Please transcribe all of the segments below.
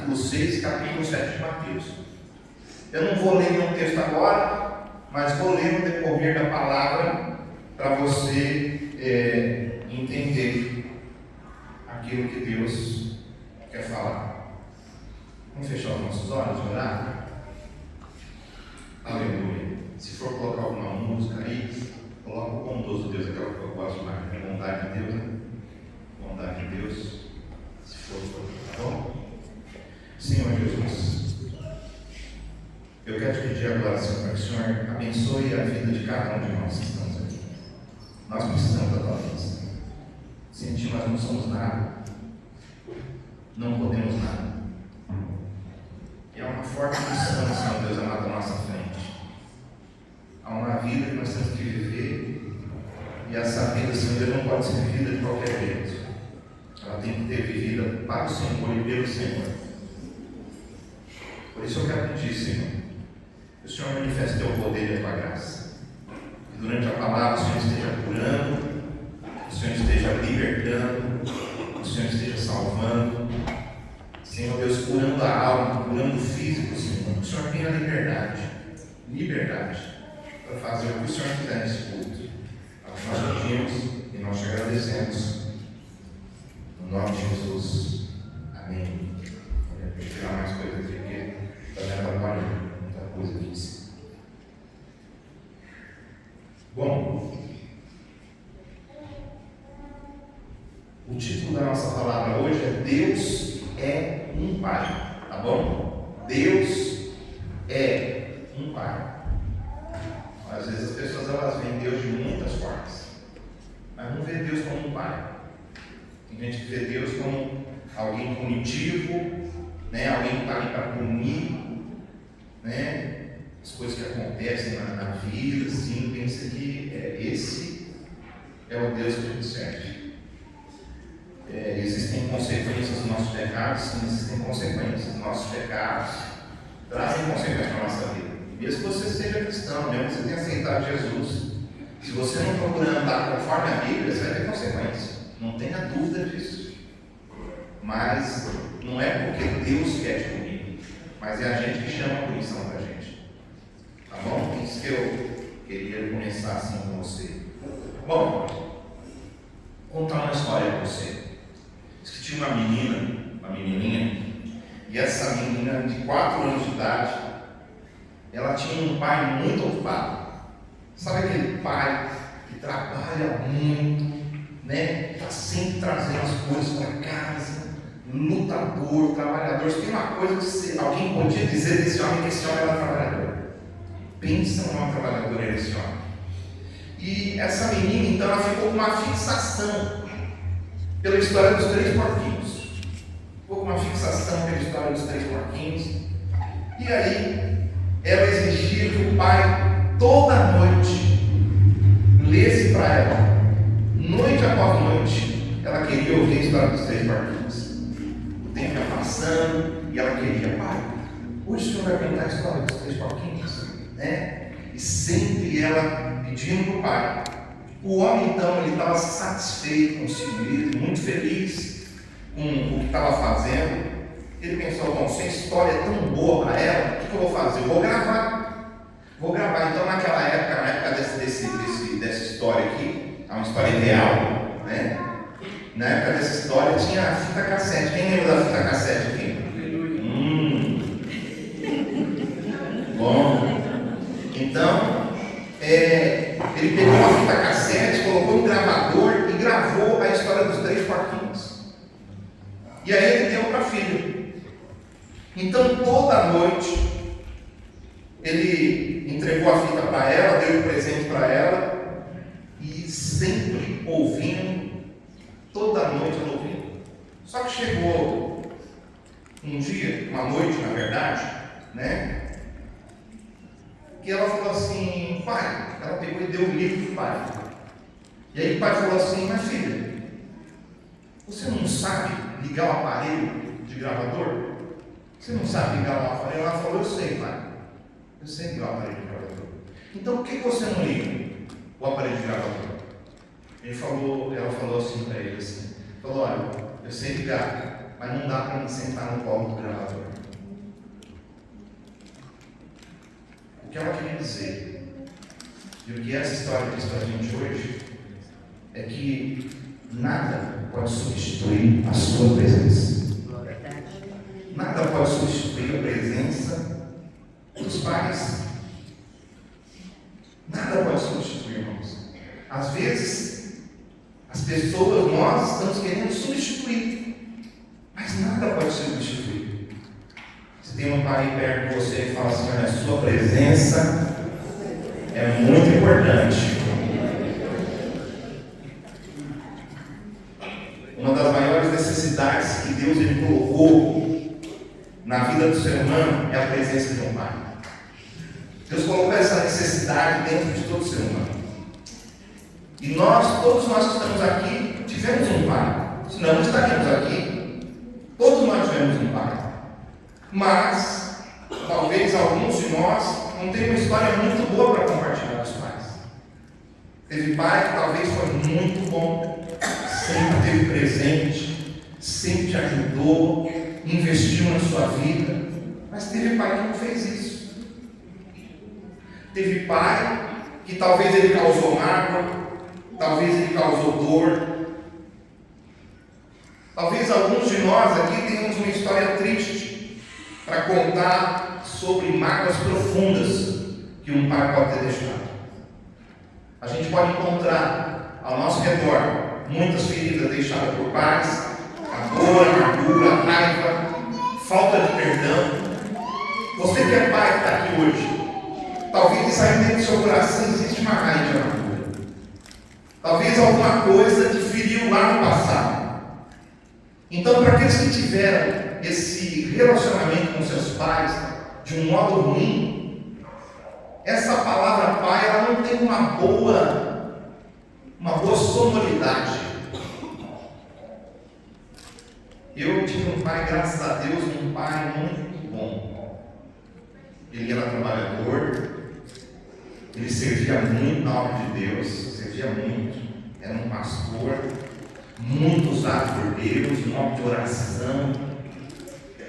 capítulo 6 e capítulo 7 de Mateus. Eu não vou ler nenhum texto agora, mas vou ler no decorrer da palavra para você entender aquilo que Deus quer falar. Vamos fechar os nossos olhos e orar? Aleluia. Se for colocar alguma música aí, coloca o bondoso Deus, aquela que eu gosto mais. É bondade de Deus, né? Bondade de Deus. Se for, tá bom? Senhor Jesus, eu quero te pedir agora, Senhor, para que o Senhor abençoe a vida de cada um de nós que estamos aqui. Nós precisamos da tua bênção. Sem ti nós não somos nada, não podemos nada. E há uma forte missão, Senhor Deus amado, à nossa frente. Há uma vida que nós temos que viver, e essa vida, Senhor Deus, não pode ser vivida de qualquer jeito. Ela tem que ter vivida para o Senhor e pelo Senhor. Por isso eu quero pedir, Senhor, que o Senhor manifeste o teu poder e a tua graça. Que durante a palavra o Senhor esteja curando, que o Senhor esteja libertando, que o Senhor esteja salvando. Senhor Deus, curando a alma, curando o físico, Senhor. Que o Senhor tenha liberdade para fazer o que o Senhor quiser nesse culto. Nós pedimos e nós te agradecemos. No nome de Jesus. Amém. Eu vou tirar mais coisas aqui, porque está me atrapalhando. Muita coisa aqui. Bom, o título da nossa palavra hoje é Deus é um Pai. Tá bom? Deus é um Pai. Às vezes as pessoas elas veem Deus de muitas formas, mas não vê Deus como um Pai. Tem gente que vê Deus como alguém punitivo, né? Alguém que está ali para punir, né? As coisas que acontecem na vida, assim, pensa que esse é o Deus que a gente serve. Existem consequências dos nossos pecados, sim, existem consequências dos nossos pecados, trazem consequências para a nossa vida. Mesmo que você seja cristão, mesmo que você tenha aceitado Jesus, se você não procurar andar conforme a Bíblia, você vai ter consequências. Não tenha dúvida disso. Mas não é porque Deus quer te punir, mas é a gente que chama a punição para a gente. Tá bom? Isso que eu queria começar assim com você. Bom, vou contar uma história para você. Diz que tinha uma menininha, e essa menina de 4 anos de idade, ela tinha um pai muito ocupado. Sabe aquele pai que trabalha muito, né? Está sempre trazendo as coisas para casa, lutador, trabalhador. Se tem uma coisa que alguém podia dizer desse homem, que esse homem era trabalhador. Pensa num trabalhador era esse homem. E essa menina, então, ela ficou com uma fixação pela história dos 3 porquinhos. Ficou com uma fixação pela história dos 3 porquinhos. E aí, ela exigia que o pai, toda noite, lesse para ela. Noite após noite, ela queria ouvir a história dos 3 porquinhos. O tempo ia passando e ela queria, pai, hoje o senhor vai contar a história dos 3 porquinhos? Né? E sempre ela pedindo para o pai. O homem, então, ele estava satisfeito consigo mesmo, muito feliz com o que estava fazendo. Ele pensou, bom, se a história é tão boa para ela, o que eu vou fazer? Eu vou gravar. Então, naquela época, na época dessa história aqui, é uma história ideal, né? Na época dessa história tinha a fita cassete. Quem lembra da fita cassete aqui? Bom, então, ele pegou uma fita cassete, colocou um gravador e gravou a história dos 3 porquinhos. E aí ele deu para a filha. Então, toda noite, ele entregou a fita para ela, deu um presente para ela, e sempre ouvindo, toda noite ela ouvindo. Só que chegou um dia, uma noite na verdade, né? Que ela falou assim, pai, ela pegou e deu o livro para o pai. E aí o pai falou assim, mas filha, você não sabe ligar o aparelho de gravador? Você não sabe ligar o aparelho? Ela falou, eu sei, pai. Eu sei ligar o aparelho de gravador. Então por que você não liga o aparelho de gravador? Ela falou assim para ele assim, falou, olha, eu sei ligar, mas não dá para me sentar no colo do gravador. O que ela queria dizer, e o que essa história diz para a gente hoje, é que nada pode substituir a sua presença. Nada pode substituir a presença dos pais. Nada pode substituir, irmãos. Às vezes, as pessoas, nós estamos querendo substituir, mas nada pode substituir. Se tem um pai perto de você e fala assim: olha, a sua presença é muito importante. Uma das maiores necessidades que Deus ele colocou na vida do ser humano é a presença de um pai. Deus colocou essa necessidade dentro de todo ser humano. E todos nós que estamos aqui, tivemos um pai. Senão não estaríamos aqui. Todos nós tivemos um pai. Mas, talvez alguns de nós não tenham uma história muito boa para compartilhar com os pais. Teve pai que talvez foi muito bom, sempre teve presente, sempre te ajudou, investiu na sua vida, mas teve pai que não fez isso. Teve pai que talvez ele causou mágoa, talvez ele causou dor. Talvez alguns de nós aqui tenhamos uma história triste para contar sobre mágoas profundas que um pai pode ter deixado. A gente pode encontrar ao nosso redor muitas feridas deixadas por pais, a dor, a amargura, a raiva, falta de perdão. Você que é pai que está aqui hoje, talvez aí dentro do seu coração existe uma raiz de amargura. Talvez alguma coisa te feriu lá no passado. Então, para aqueles que tiveram esse relacionamento com seus pais de um modo ruim, essa palavra pai, ela não tem uma boa sonoridade. Eu tive um pai, graças a Deus, um pai muito bom. Ele era trabalhador, ele servia muito na obra de Deus, servia muito, era um pastor, muito usado por Deus, um homem de oração,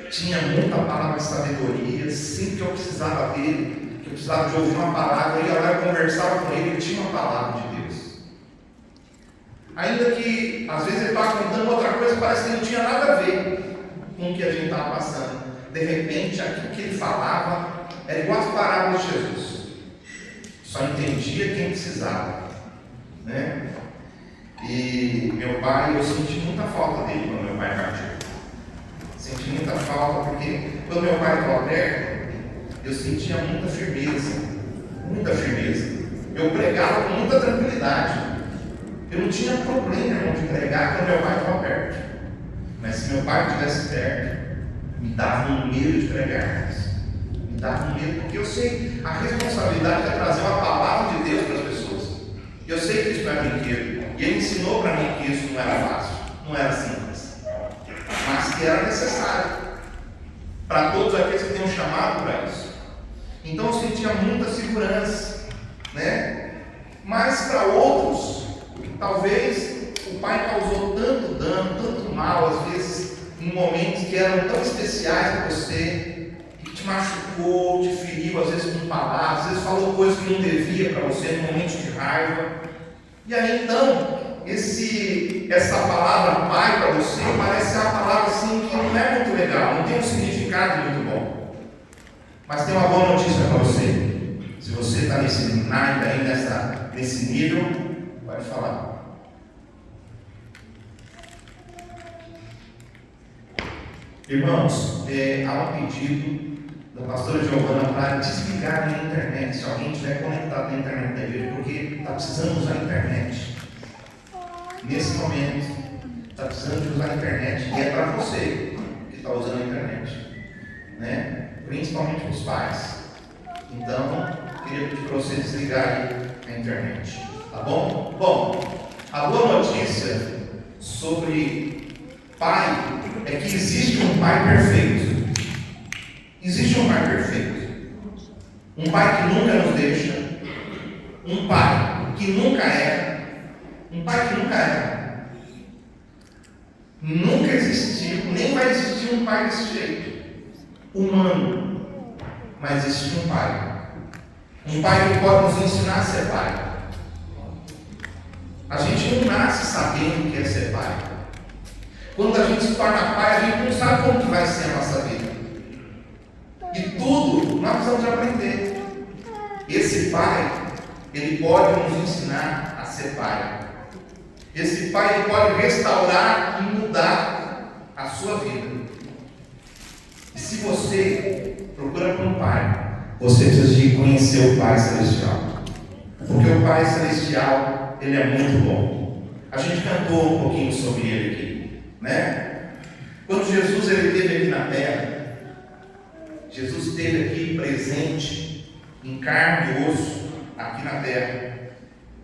tinha muita palavra de sabedoria. Sempre que eu precisava dele, que eu precisava de ouvir uma palavra, eu ia lá e conversava com ele tinha uma palavra de Deus. Ainda que às vezes ele estava contando outra coisa, parece que não tinha nada a ver com o que a gente estava passando. De repente, aquilo que ele falava era igual as parábolas de Jesus, só entendia quem precisava, né? E meu pai, eu senti muita falta dele quando meu pai partiu. Senti muita falta porque quando meu pai estava perto, eu sentia muita firmeza, muita firmeza. Eu pregava com muita tranquilidade. Eu não tinha problema, irmão, de pregar quando meu pai estava perto. Mas se meu pai estivesse perto, me dava um medo de pregar. Me dava um medo, porque eu sei a responsabilidade é trazer uma palavra de Deus para as pessoas. Eu sei que isso não é brinquedo. E ele ensinou para mim que isso não era fácil, não era simples, mas que era necessário para todos aqueles que têm um chamado para isso. Então eu sentia muita segurança, né? Mas para outros, talvez o pai causou tanto dano, tanto mal, às vezes em momentos que eram tão especiais para você, que te machucou, te feriu, às vezes com palavras, às vezes falou coisas que não devia para você no momento de raiva. E aí então, essa palavra pai para você parece ser uma palavra assim que não é muito legal, não tem um significado muito bom. Mas tem uma boa notícia para você. Se você está nesse naipe aí, nesse nível, pode falar. Irmãos, há um pedido da pastora Giovana para desligar a internet, se alguém estiver conectado na internet da igreja, porque está precisando usar a internet. Nesse momento, está precisando de usar a internet, e é para você que está usando a internet, né? Principalmente os pais. Então, queria pedir para você desligar aí a internet, tá bom? Bom, a boa notícia sobre pai é que existe um pai perfeito. Existe um pai perfeito. Um pai que nunca nos deixa. Um pai que nunca erra. Um pai que nunca erra. Nunca existiu, nem vai existir um pai desse jeito, humano. Mas existe um pai. Um pai que pode nos ensinar a ser pai. A gente não nasce sabendo o que é ser pai. Quando a gente se torna pai, a gente não sabe como que vai ser a nossa vida. E tudo nós precisamos de aprender. Esse pai, ele pode nos ensinar a ser pai. Esse pai, ele pode restaurar e mudar a sua vida. E se você procura por um pai, você precisa de conhecer o Pai Celestial. Porque o Pai Celestial, ele é muito bom. A gente cantou um pouquinho sobre ele aqui, né? Quando Jesus ele esteve aqui na terra, Jesus esteve aqui presente, em carne e osso, aqui na terra.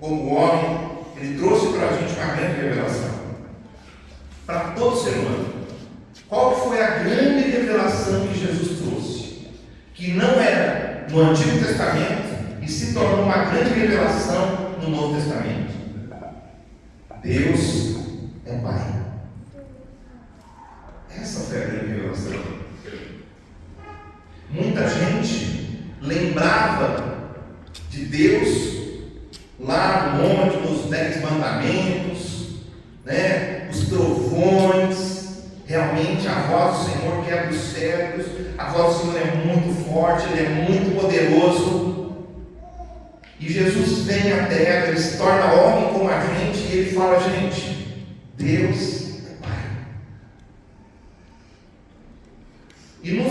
Como homem, ele trouxe para a gente uma grande revelação. Para todo ser humano. Qual foi a grande revelação que Jesus trouxe? Que não era no Antigo Testamento e se tornou uma grande revelação no Novo Testamento. Deus é Pai. Essa foi a grande revelação. Muita gente lembrava de Deus lá no monte, nos 10 mandamentos, né? Os trovões. Realmente a voz do Senhor quebra os cedros. A voz do Senhor é muito forte, Ele é muito poderoso. E Jesus vem à terra, Ele se torna homem como a gente, e Ele fala: gente, Deus é Pai. E no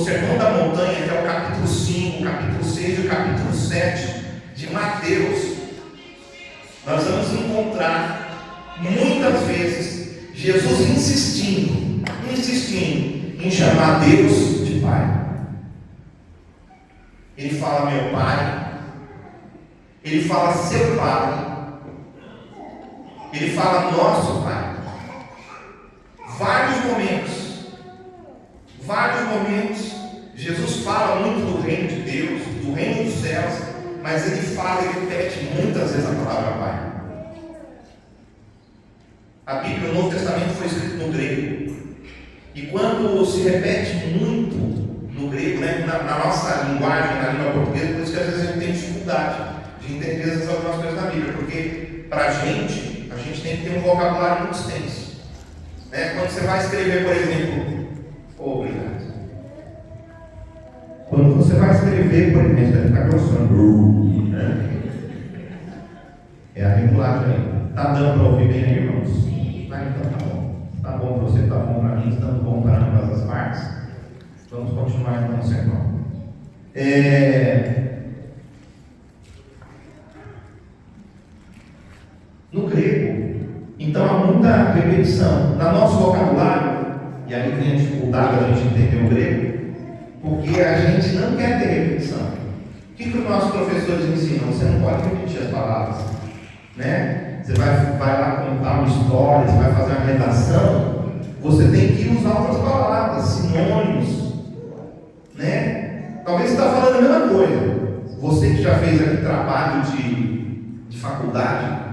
Sermão da Montanha, que é o capítulo 5, o capítulo 6 e o capítulo 7 de Mateus, nós vamos encontrar muitas vezes Jesus insistindo em chamar Deus de Pai. Ele fala meu Pai, ele fala seu Pai, ele fala nosso Pai. Vários momentos, Jesus fala muito do reino de Deus, do reino dos céus, mas ele repete muitas vezes a palavra Pai. A Bíblia, o Novo Testamento, foi escrito no grego. E quando se repete muito no grego, né, na nossa linguagem, na língua portuguesa, por isso que às vezes a gente tem dificuldade de entender algumas coisas da Bíblia, porque para a gente tem que ter um vocabulário muito extenso. Né? Quando você vai escrever, por exemplo, obrigado. Quando você vai escrever, por exemplo, deve estar grossando, né? É a regulagem aí. Está dando para ouvir bem aí, irmãos? Então tá bom. Tá bom para você, tá bom para mim, estamos bom para ambas as partes. Vamos continuar então o sermão. No grego, então há muita repetição. No nosso vocabulário, e aí tem a dificuldade da gente entender o grego, porque a gente não quer ter repetição. O que os nossos professores ensinam? Você não pode repetir as palavras, né? Você vai lá contar uma história, você vai fazer uma redação, você tem que usar outras palavras, sinônimos, né? Talvez você está falando a mesma coisa. Você que já fez aquele trabalho de faculdade,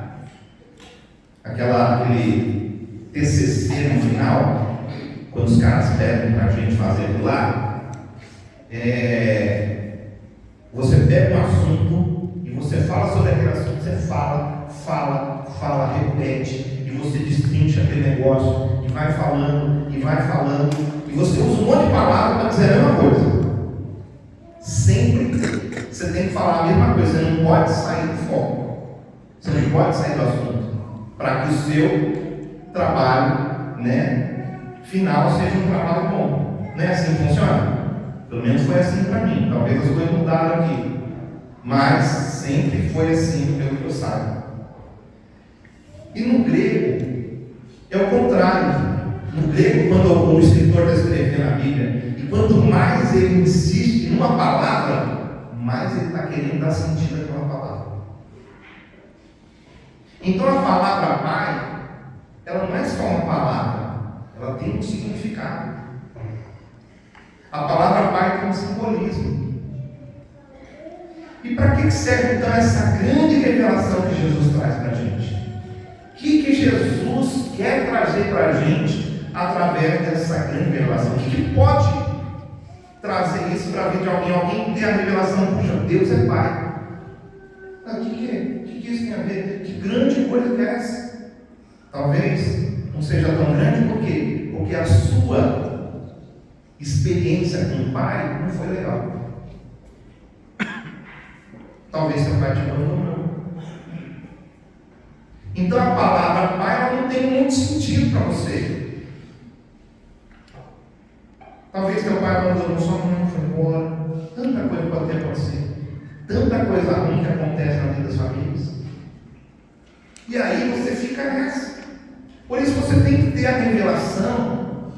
aquele TCC no final, quando os caras pedem para a gente fazer aquilo lá, você pega um assunto e você fala sobre aquele assunto, você fala, repete, e você destrincha aquele negócio, e vai falando, e você usa um monte de palavras para dizer a mesma coisa. Sempre você tem que falar a mesma coisa, você não pode sair do foco, você não pode sair do assunto, para que o seu trabalho, né, final seja um trabalho bom. Não é assim que funciona? Pelo menos foi assim para mim, talvez as coisas mudaram aqui, mas sempre foi assim, pelo que eu saiba. E no grego é o contrário. No grego, quando um escritor está escrevendo a Bíblia, e quanto mais ele insiste numa palavra, mais ele está querendo dar sentido àquela palavra. Então a palavra Pai, ela não é só uma palavra, ela tem um significado. A palavra Pai tem um simbolismo. E para que serve então essa grande revelação que Jesus traz para a gente? que Jesus quer trazer para a gente através dessa grande revelação? O que pode trazer isso para a vida de alguém? Alguém tem a revelação, puxa, Deus é Pai. Mas o que isso tem a ver? Que grande coisa que é essa? Talvez não seja tão grande, por quê? Porque a sua experiência com o Pai não foi legal. Talvez seu pai te abandonou. Então a palavra Pai ela não tem muito sentido para você. Talvez teu pai abandonou sua mãe, foi embora. Tanta coisa pode ter acontecido. Tanta coisa ruim que acontece na vida das famílias. E aí você fica nessa. Por isso você tem que ter a revelação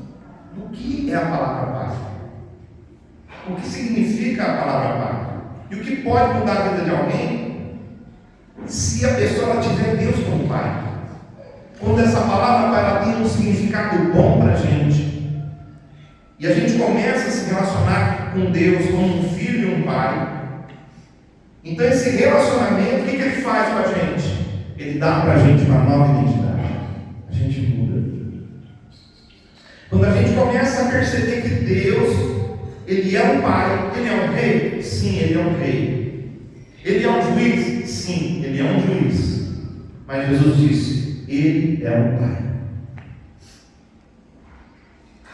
do que é a palavra Pai. O que significa a palavra Pai. E o que pode mudar a vida de alguém se a pessoa tiver Deus como Pai. Quando essa palavra Pai ela tem um significado bom para a gente. E a gente começa a se relacionar com Deus como um filho e um pai. Então esse relacionamento, o que ele faz com a gente? Ele dá para a gente uma nova identidade. A gente muda. Quando a gente começa a perceber que Deus, Ele é um pai, Ele é um rei? Sim, Ele é um rei. Ele é um juiz? Sim, Ele é um juiz. Mas Jesus disse, Ele é um pai.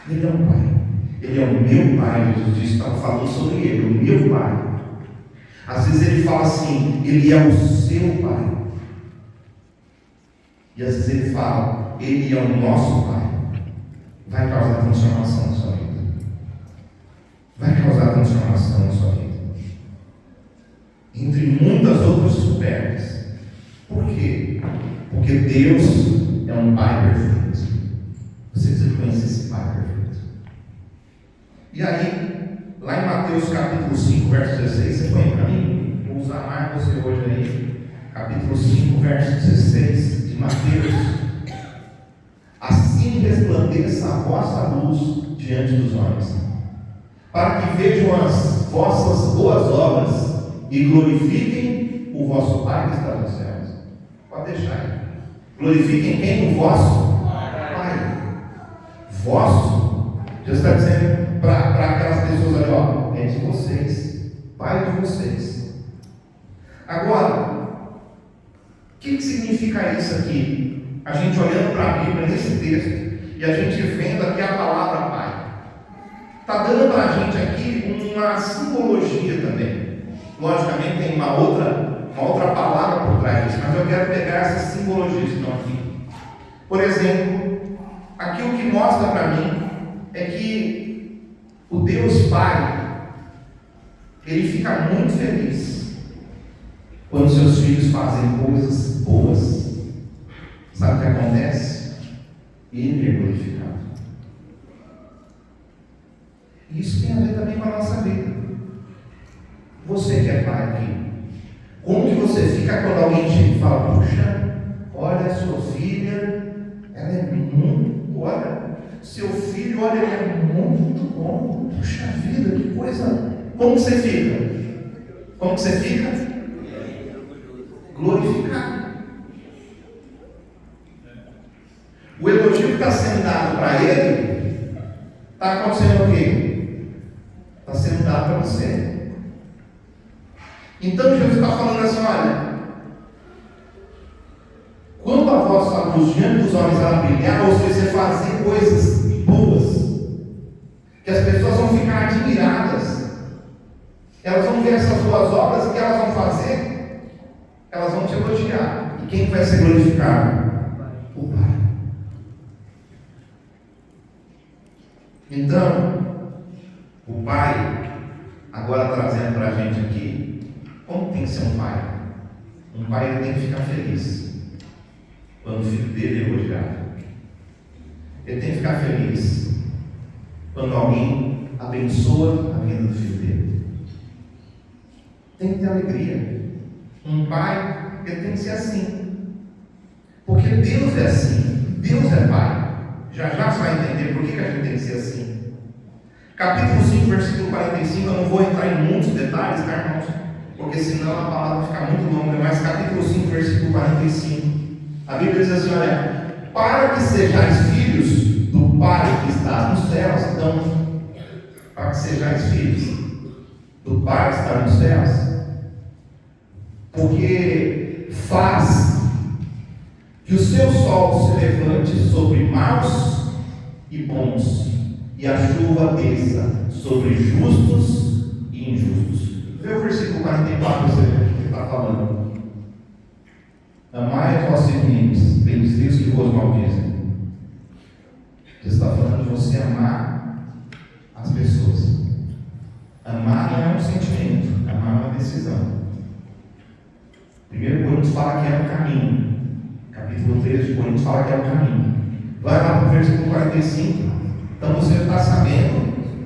Ele é um pai. Ele é o meu pai, Jesus disse, estava falando sobre ele, o meu pai. Às vezes ele fala assim, ele é o seu pai. E às vezes ele fala, ele é o nosso pai. Vai causar transformação na sua vida. Vai causar transformação na sua vida. Entre muitas outras superbas. Por quê? Porque Deus é um pai perfeito. Você precisa conhecer esse pai perfeito. E aí, lá em Mateus capítulo 5, verso 16, você põe para mim? Vou usar mais você hoje aí. Capítulo 5, verso 16 de Mateus. Assim resplandeça a vossa luz diante dos homens, para que vejam as vossas boas obras e glorifiquem o vosso Pai que está nos céus. Pode deixar aí. Glorifiquem quem? O vosso Pai. Vosso. Deus está dizendo para aquelas pessoas ali, ó, é de vocês, Pai de vocês. Agora, o que significa isso aqui? A gente olhando para a Bíblia nesse texto e a gente vendo aqui a palavra Pai, está dando para a gente aqui uma simbologia também. Logicamente tem uma outra palavra por trás disso, mas eu quero pegar essas simbologias que estão aqui. Por exemplo, aqui o que mostra para mim é que o Deus Pai, Ele fica muito feliz quando seus filhos fazem coisas boas. Sabe o que acontece? Ele é glorificado. Isso tem a ver também com a nossa vida. Você que é pai aqui, como que você fica quando alguém chega e fala, puxa, olha a sua filha, ela é muito, olha, seu filho, olha, ele é muito bom, puxa vida, que coisa. Como que você fica? Como que você fica? Glorificado. O elogio que está sendo dado para ele, está acontecendo o quê? Está sendo dado para você. Então Jesus está falando assim, olha, quando a vossa luz diante dos homens ela brilhar, ou seja, você fazer coisas boas, que as pessoas vão ficar admiradas, elas vão ver essas boas obras, e o que elas vão fazer? Elas vão te elogiar. E quem vai ser glorificado? O Pai. Então, o Pai, agora trazendo para a gente aqui, como tem que ser um pai? Um pai ele tem que ficar feliz quando o filho dele é elogiado. Ele tem que ficar feliz quando alguém abençoa a vida do filho dele. Tem que ter alegria. Um pai, ele tem que ser assim. Porque Deus é assim. Deus é pai. Já você vai entender por que a gente tem que ser assim. Capítulo 5, versículo 45. Eu não vou entrar em muitos detalhes, tá, irmãos? Porque senão a palavra fica muito longa. Mas capítulo 5, versículo 45. A Bíblia diz assim, olha, para que sejais filhos do Pai que está nos céus. Então, para que sejais filhos do Pai que está nos céus, porque faz que o seu sol se levante sobre maus e bons, e a chuva desça sobre justos e injustos. Vê o versículo 44, você vê o que ele está falando. Amai os vossos inimigos, bendizei os que vos maldizem. Ele está falando de você amar as pessoas. Amar não é um sentimento, amar é uma decisão. 1 Coríntios fala que é o caminho. Capítulo 13 de Coríntios fala que é o caminho. Vai lá para o versículo 45. Então você está sabendo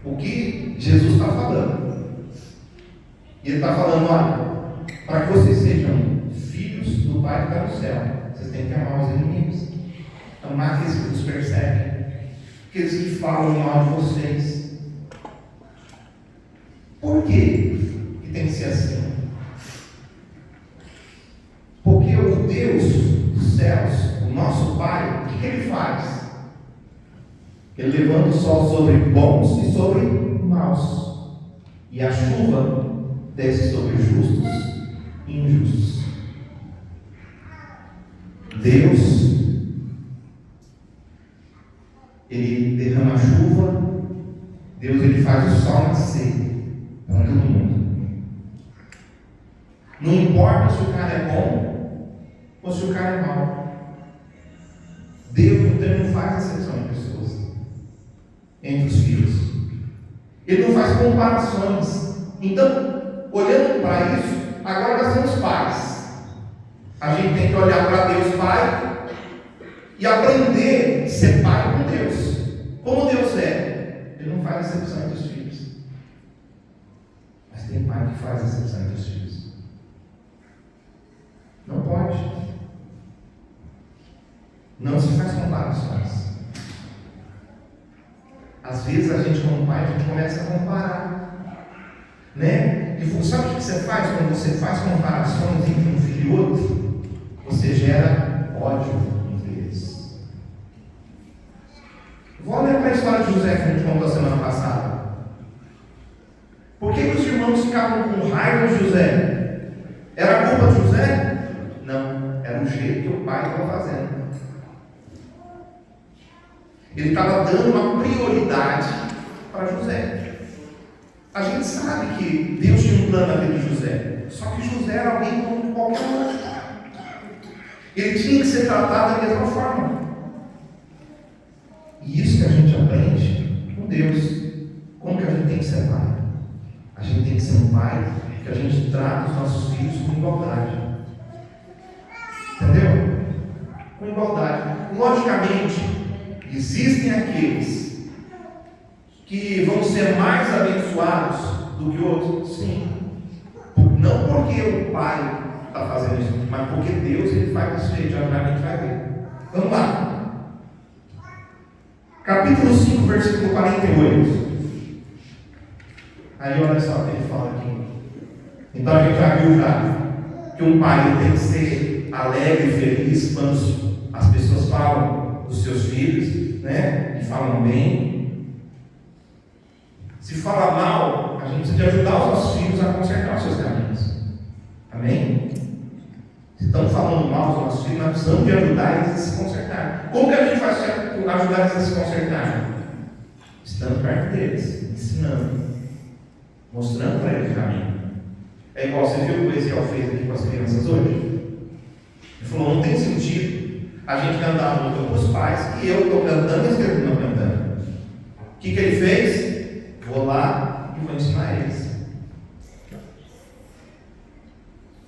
o que Jesus está falando. E ele está falando, olha, para que vocês sejam filhos do Pai que está no céu, vocês têm que amar os inimigos. Amar aqueles que nos perseguem, aqueles que falam mal de vocês. Por que tem que ser assim? Porque o Deus dos céus, o nosso Pai, o que ele faz? Ele levanta o sol sobre bons e sobre maus, e a chuva desce sobre justos e injustos. Deus, ele derrama a chuva. Deus, ele faz o sol nascer para todo mundo. Não importa se o cara é bom ou se o cara é mau. Deus, então, não faz exceção de pessoas entre os filhos. Ele não faz comparações. Então, olhando para isso, agora nós temos pais. A gente tem que olhar para Deus Pai e aprender a ser pai com Deus. Como Deus é, Ele não faz exceção entre os filhos. Mas tem pai que faz exceção entre os filhos. Não pode. Não se faz comparações. Às vezes a gente, como pai, a gente começa a comparar, né? E sabe o que você faz quando você faz comparações entre um filho e outro? Você gera ódio entre eles. Vou olhar para a história de José que a gente contou a semana passada. Por que os irmãos ficavam com raiva de José? Era culpa de José? Não, era o jeito que o pai estava fazendo. Ele estava dando uma prioridade para José. A gente sabe que Deus tinha um plano na vida de José, só que José era alguém como qualquer outro. Ele tinha que ser tratado da mesma forma. E isso que a gente aprende com Deus. Como que a gente tem que ser pai? A gente tem que ser um pai que a gente trata os nossos filhos com igualdade. Entendeu? Com igualdade. Logicamente, existem aqueles que vão ser mais abençoados do que outros. Sim. Não porque o pai está fazendo isso, mas porque Deus ele faz desse jeito. Já a gente vai ver. Vamos lá. Capítulo 5, versículo 48. Aí olha só o que ele fala aqui. Então a gente já viu que um pai tem que ser alegre e feliz quando as pessoas falam dos seus filhos, né? E falam bem. Se fala mal, a gente precisa de ajudar os nossos filhos a consertar os seus caminhos. Amém? Se estão falando mal dos nossos filhos, nós precisamos de ajudar eles a se consertar. Como que a gente faz para ajudar eles a se consertar? Estando perto deles, ensinando, mostrando para eles o caminho. É igual, você viu o que o Ezequiel fez aqui com as crianças hoje? Ele falou, não tem sentido a gente cantar a música para os pais e eu estou cantando e eles não estão cantando. O que ele fez? Vou lá e vou ensinar eles.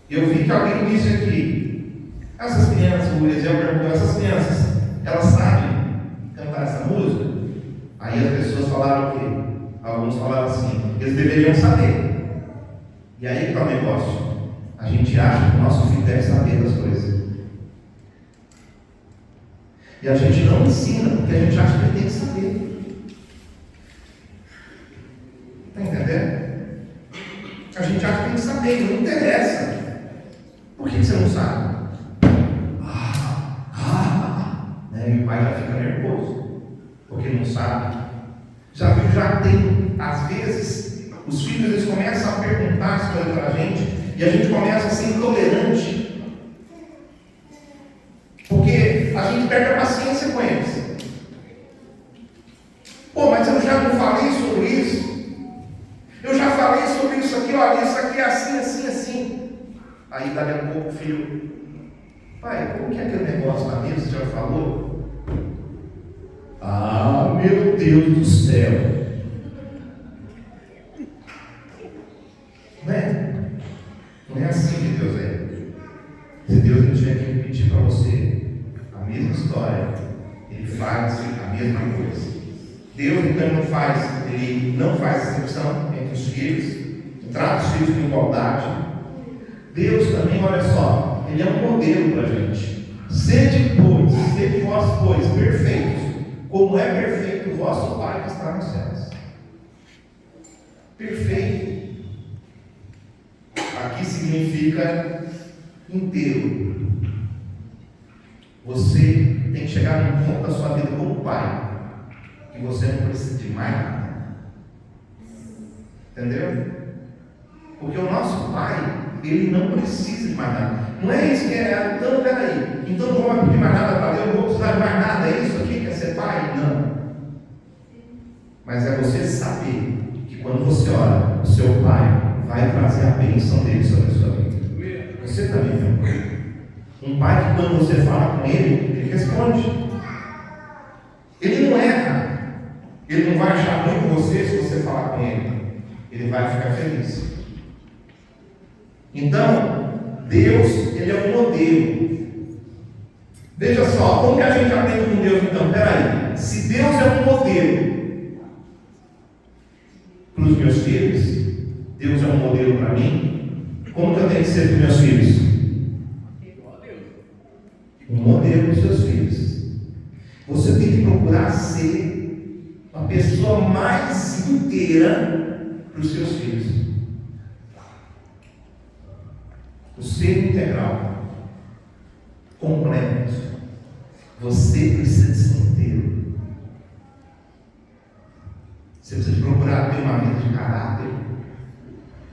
Eu vi que alguém disse aqui, essas crianças, o Ezequiel perguntou, essas crianças, elas sabem cantar essa música? Aí as pessoas falaram o quê? Alguns falaram assim, eles deveriam saber. E aí que está o negócio. A gente acha que o nosso filho deve saber das coisas. E a gente não ensina, porque a gente acha que ele tem que saber. Está entendendo? A gente acha que tem que saber, não interessa. Por que você não sabe? Aí o pai já fica nervoso, porque não sabe. Já tem, às vezes, os filhos eles começam a perguntar as coisas para a gente, e a gente começa a ser intolerante, porque a gente perde a paciência com eles. Pô, mas eu já não falei sobre isso? Eu já falei sobre isso aqui, olha, isso aqui é assim, assim, assim. Aí dali a pouco o filho, pai, como que é aquele negócio lá mesmo, você já falou? Ah, meu Deus do céu. Não é assim que Deus é. Se Deus não tiver que repetir para você a mesma história, Ele faz a mesma coisa. Deus então Ele não faz exceção entre os filhos, trata os filhos com igualdade. Deus também, olha só, Ele é um modelo para a gente. Sede vós, pois, perfeitos, como é perfeito o vosso Pai que está nos céus. Perfeito. Aqui significa inteiro. Você tem que chegar num ponto da sua vida como pai, que você não precisa de mais nada. Entendeu? Porque o nosso pai, ele não precisa de mais nada. Não é isso que é, então peraí, então não vou pedir mais nada para Deus, não vou precisar de mais nada, é isso aqui que é ser pai? Não. Mas é você saber que quando você ora, o seu pai vai trazer a bênção dele sobre a sua vida. Você também, meu pai. Um pai que quando você fala com ele, ele responde. Ele não erra. Ele não vai achar ruim com você se você falar com ele. Ele vai ficar feliz. Então, Deus, Ele é um modelo. Veja só, como que a gente aprende com Deus então? Peraí, se Deus é um modelo para os meus filhos, Deus é um modelo para mim, como que eu tenho que ser para os meus filhos? Um modelo para os seus filhos. Você tem que procurar ser a pessoa mais inteira para os seus filhos. O ser integral, completo. Você precisa ser inteiro. Você precisa procurar ter uma vida de caráter,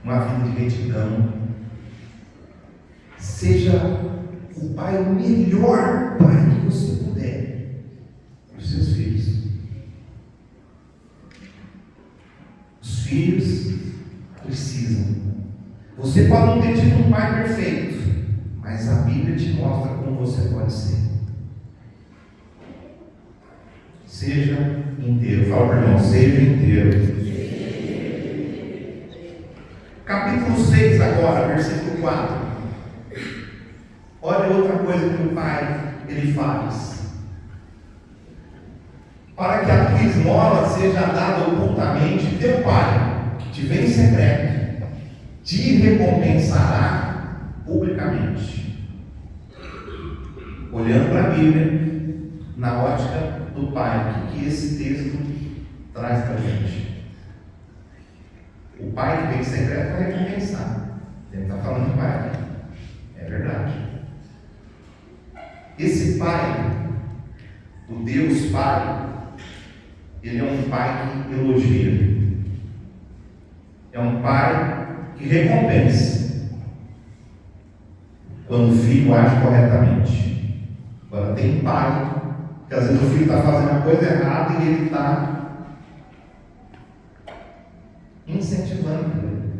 uma vida de retidão. Seja o pai, o melhor pai que você puder para os seus filhos. Os filhos precisam. Você pode não ter tido um pai perfeito, mas a Bíblia te mostra como você pode ser. Seja inteiro. Fala para o irmão, seja inteiro. Capítulo 6 agora, versículo 4. Olha outra coisa que o pai ele faz. Para que a tua esmola seja dada ocultamente, teu pai, que te vem em secreto, te recompensará publicamente. Olhando para a Bíblia, na ótica do pai, o que esse texto traz para a gente? O pai que vem em secreto vai recompensar. Ele está falando de pai aqui. É verdade. Esse pai, o Deus Pai, ele é um pai que elogia. É um pai que recompensa quando o filho age corretamente. Agora tem pai que às vezes o filho está fazendo a coisa errada e ele está incentivando ele.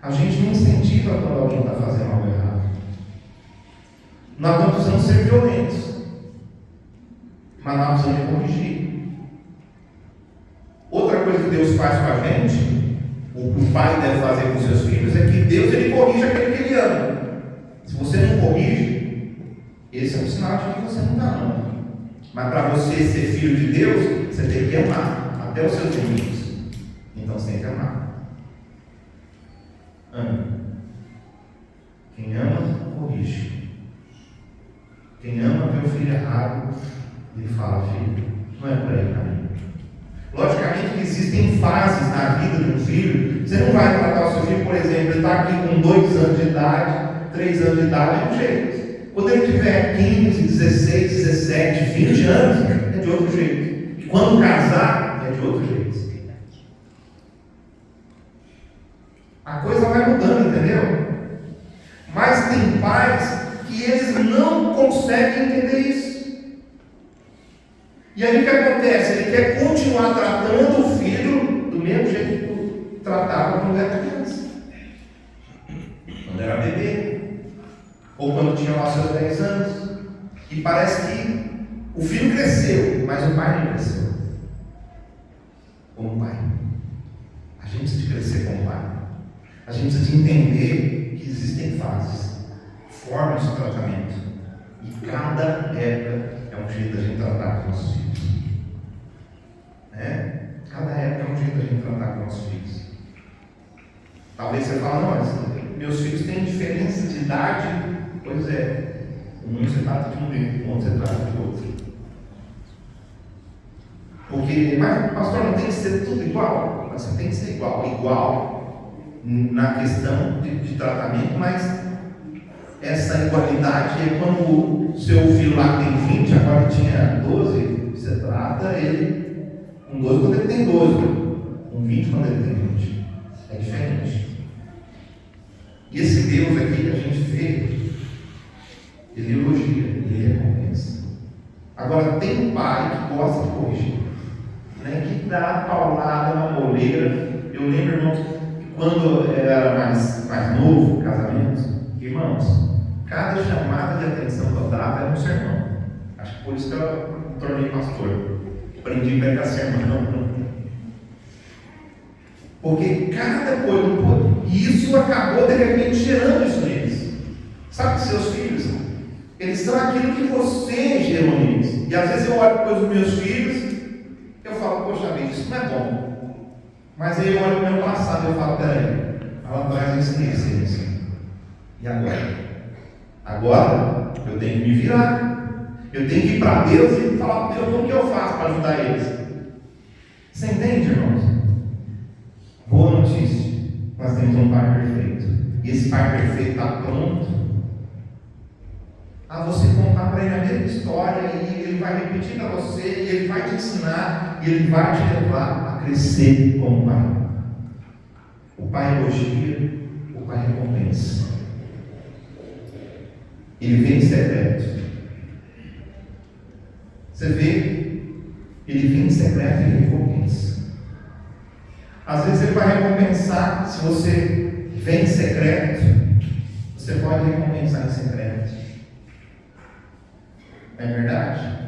A gente não incentiva quando alguém está fazendo algo errado. Nós não precisamos ser violentos, mas nós precisamos corrigir. Outra coisa que Deus faz com a gente, o que o pai deve fazer com seus filhos, é que Deus ele corrige aquele que ele ama. Se você não corrige, esse é um sinal de que você não está amando. Mas para você ser filho de Deus, você tem que amar até os seus limites. Então você tem que amar. Ame. Quem ama, corrige. Quem ama ver o filho errado, ele fala, filho, não é por aí caminho. Logicamente que existem fases na vida de um filho. Você não vai tratar o seu filho, por exemplo, ele está aqui com 2 anos de idade, 3 anos de idade, é um jeito. Quando ele tiver 15, 16, 17, 20 anos, é de outro jeito. E quando casar, é de outro jeito. A coisa vai mudando, entendeu? Mas tem pais que eles não conseguem entender isso. E aí o que acontece? Ele quer continuar tratando o filho do mesmo jeito que tratava quando era criança, quando era bebê, ou quando tinha lá seus 10 anos. E parece que o filho cresceu, mas o pai não cresceu como pai. A gente precisa de crescer como pai. A gente precisa de entender que existem fases, formas de tratamento, e cada época é um jeito da gente tratar com nossos filhos. Cada época é um jeito da gente tratar com nossos filhos. Talvez você fale, não, mas meus filhos têm diferença de idade. Pois é, um você trata de um jeito, o outro você trata de outro. Porque, mas pastor, não tem que ser tudo igual? Mas você tem que ser igual na questão de tratamento, mas essa igualdade é quando o seu filho lá tem 20, agora tinha 12, você trata ele com 12 quando ele tem 12, com 20 quando ele tem 20. É diferente. E esse Deus aqui que a gente vê, ele elogia, ele recompensa. Agora tem um pai que gosta de corrigir, né? Que dá paulada na moleira. Eu lembro, irmãos, quando eu era mais novo, casamento, irmãos, cada chamada de atenção que eu dava era um sermão. Acho que por isso que eu me tornei pastor. Aprendi a pegar sermão. Porque cada coisa, e isso acabou de repente gerando isso neles. Sabe que seus filhos, eles são aquilo que você gerou neles. E às vezes eu olho para os meus filhos, eu falo, poxa vida, isso não é bom. Mas aí eu olho para o meu passado e eu falo, peraí, lá atrás eu ensinei isso. E agora? Agora eu tenho que me virar. Eu tenho que ir para Deus e falar para Deus o que eu faço para ajudar eles. Você entende, irmãos? Boa notícia, nós temos um pai perfeito. E esse pai perfeito está pronto a você contar para ele a mesma história, e ele vai repetir para você, e ele vai te ensinar, e ele vai te levar a crescer como pai. O pai elogia, o pai recompensa. Ele vem em secreto. Você vê, ele vem em secreto e ele recompensa. Às vezes ele vai recompensar. Se você vem em secreto, você pode recompensar em secreto. Não é verdade?